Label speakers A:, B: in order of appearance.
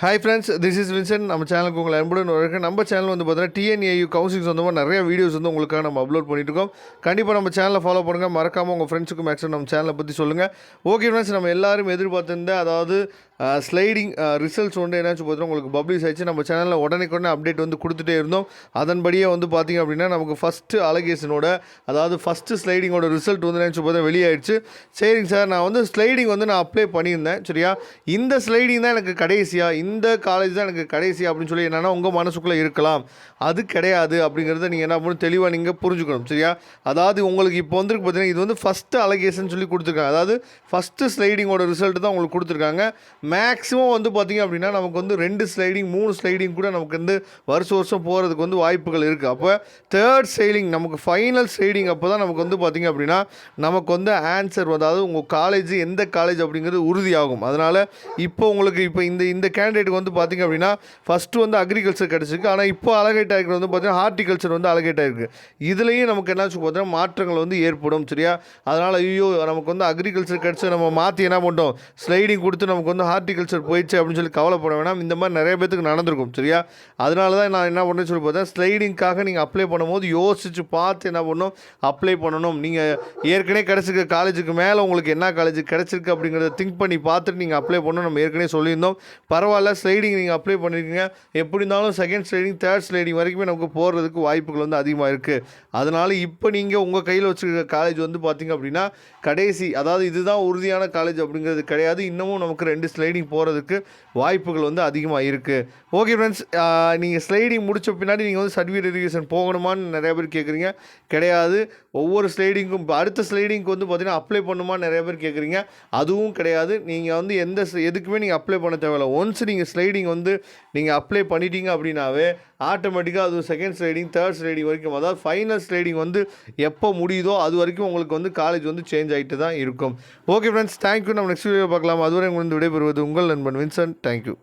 A: Hi friends, this is Vincent. நம்ம சேனலுக்கு உங்களை அன்புடன் வரவேற்க. நம்ம சேனல் வந்து பார்த்தீங்கன்னா TNAU கவுன்சிலிங் சொந்தமாக நிறைய வீடியோஸ் வந்து உங்களுக்காக நம்ம அப்லோட் பண்ணிட்டு இருக்கோம். கண்டிப்பாக நம்ம சேனலை ஃபாலோ பண்ணுங்கள். மறக்காமல் உங்கள் ஃப்ரெண்ட்ஸுக்கும் மேக்ஸிமம் நம்ம சேனலை பற்றி சொல்லுங்கள். ஓகே ஃப்ரெண்ட்ஸ், நம்ம எல்லாரும் எதிர்பார்த்திருந்த அதாவது ஸ்லைடிங் ரிசல்ட்ஸ் வந்து என்னாச்சு பார்த்தீங்கன்னா உங்களுக்கு பப்ளிஷ் ஆயிடுச்சு. நம்ம சேனலில் உடனே அப்டேட் வந்து கொடுத்துட்டே இருந்தோம். அதன்படியே வந்து பார்த்திங்க அப்படின்னா நமக்கு ஃபஸ்ட்டு அலகேஷனோட அதாவது ஃபஸ்ட்டு ஸ்லைடிங்கோட ரிசல்ட் வந்து என்னாச்சு பார்த்தா வெளியாயிடுச்சு. சரிங்க சார், நான் வந்து ஸ்லைடிங் வந்து நான் அப்ளை பண்ணியிருந்தேன். சரியா, இந்த ஸ்லைடிங் தான் எனக்கு கடைசியாக, இந்த காலேஜ் தான் எனக்கு கடைசி அப்படின்னு சொல்லி என்னென்னா உங்கள் மனசுக்குள்ளே இருக்கலாம். அது கிடையாது அப்படிங்கிறத நீங்கள் என்ன பண்ணணும், தெளிவாக நீங்கள் புரிஞ்சுக்கணும். சரியா, அதாவது உங்களுக்கு இப்போ வந்து பார்த்தீங்கன்னா இது வந்து ஃபஸ்ட்டு அலகேஷன் சொல்லி கொடுத்துருக்காங்க. அதாவது ஃபஸ்ட்டு ஸ்லைடிங்கோட ரிசல்ட் தான் உங்களுக்கு கொடுத்துருக்காங்க. மேக்ஸிமம் வந்து பார்த்திங்க அப்படின்னா நமக்கு வந்து 2 ஸ்லைடிங் 3 ஸ்லைடிங் கூட நமக்கு வந்து வருஷம் போகிறதுக்கு வந்து வாய்ப்புகள் இருக்குது. அப்போ தேர்ட் ஸ்லைடிங் நமக்கு ஃபைனல் ஸ்லைடிங் அப்போ தான் நமக்கு வந்து பார்த்திங்க அப்படின்னா நமக்கு வந்து ஆன்சர், அதாவது உங்கள் காலேஜ் எந்த காலேஜ் அப்படிங்கிறது உறுதியாகும். அதனால் இப்போ உங்களுக்கு இப்போ இந்த கேண்டிடேட்டுக்கு வந்து பார்த்திங்க அப்படின்னா ஃபஸ்ட்டு வந்து அக்ரிகல்ச்சர் கிடச்சிருக்கு. ஆனால் இப்போ அலகேட் ஆகிருக்கிறது வந்து பார்த்திங்கன்னா ஹார்டிகல்ச்சர் வந்து அலகேட் ஆகிருக்கு. இதுலேயும் நமக்கு என்னாச்சு பார்த்தீங்கன்னா மாற்றங்கள் வந்து ஏற்படும். சரியா, அதனால் ஐயோ நமக்கு வந்து அக்ரிகல்ச்சர் கிடச்சி நம்ம மாற்றி என்ன பண்ணிட்டோம், ஸ்லைடிங் கொடுத்து நமக்கு வந்து ஹார்டிகல்ச்சர் போயிடுச்சு அப்படின்னு சொல்லி கவலைப்பட வேணாம். இந்த மாதிரி நிறைய பேத்துக்கு நடந்திருக்கும். சரியா, அதனால தான் நான் என்ன பண்ணேன்னு சொல்லி பார்த்தேன், ஸ்லைடிங்காக நீங்கள் அப்ளை பண்ணும்போது யோசிச்சு பார்த்து என்ன பண்ணணும், அப்ளை பண்ணணும். நீங்கள் ஏற்கனவே கிடச்சிருக்க காலேஜுக்கு மேலே உங்களுக்கு என்ன காலேஜ் கிடச்சிருக்கு அப்படிங்கிறத திங்க் பண்ணி பார்த்துட்டு நீங்கள் அப்ளை பண்ணணும். நம்ம ஏற்கனவே சொல்லியிருந்தோம். பரவாயில்ல, ஸ்லைடிங் நீங்கள் அப்ளை பண்ணியிருக்கீங்க. எப்படி இருந்தாலும் செகண்ட் ஸ்லைடிங் தேர்ட் ஸ்லைடிங் வரைக்குமே நமக்கு போகிறதுக்கு வாய்ப்புகள் வந்து அதிகமாக இருக்குது. அதனால் இப்போ நீங்கள் உங்கள் கையில் வச்சுருக்க காலேஜ் வந்து பார்த்திங்க அப்படின்னா கடைசி, அதாவது இதுதான் உறுதியான காலேஜ் அப்படிங்கிறது கிடையாது. இன்னமும் நமக்கு 2 ஸ்லைடிங் போகிறதுக்கு வாய்ப்புகள் வந்து அதிகமாக இருக்குது. ஓகே ஃப்ரெண்ட்ஸ், நீங்கள் ஸ்லைடிங் முடித்த பின்னாடி நீங்கள் வந்து சர்டிஃபிகேட் வெரிஃபிகேஷன் போகணுமான்னு நிறைய பேர் கேட்குறீங்க. கிடையாது. ஒவ்வொரு ஸ்லைடிங்கும் அடுத்த ஸ்லைடிங்க்கு வந்து பார்த்திங்கன்னா அப்ளை பண்ணுமான்னு நிறைய பேர் கேட்குறீங்க. அதுவும் கிடையாது. நீங்கள் வந்து எதுக்குமே நீங்கள் அப்ளை பண்ண தேவையில்லை. ஒன்ஸ் நீங்கள் ஸ்லைடிங் வந்து நீங்கள் அப்ளை பண்ணிட்டீங்க அப்படின்னாவே ஆட்டோமேட்டிக்காக அது செகண்ட் ஸ்லைடிங் தேர்ட் ஸ்லைடிங் வரைக்கும், அதாவது ஃபைனல் ஸ்லைடிங் வந்து எப்போ முடியுதோ அது வரைக்கும் உங்களுக்கு வந்து காலேஜ் வந்து சேஞ்ச் ஆகிட்டு தான் இருக்கும். Okay friends, thank you. நம்ம நெக்ஸ்ட் வீடியோ பார்க்கலாம். அதுவரை உங்களுக்கு விடைபெறுவது உங்கள் நண்பன் வின்சென்ட். தேங்க்யூ.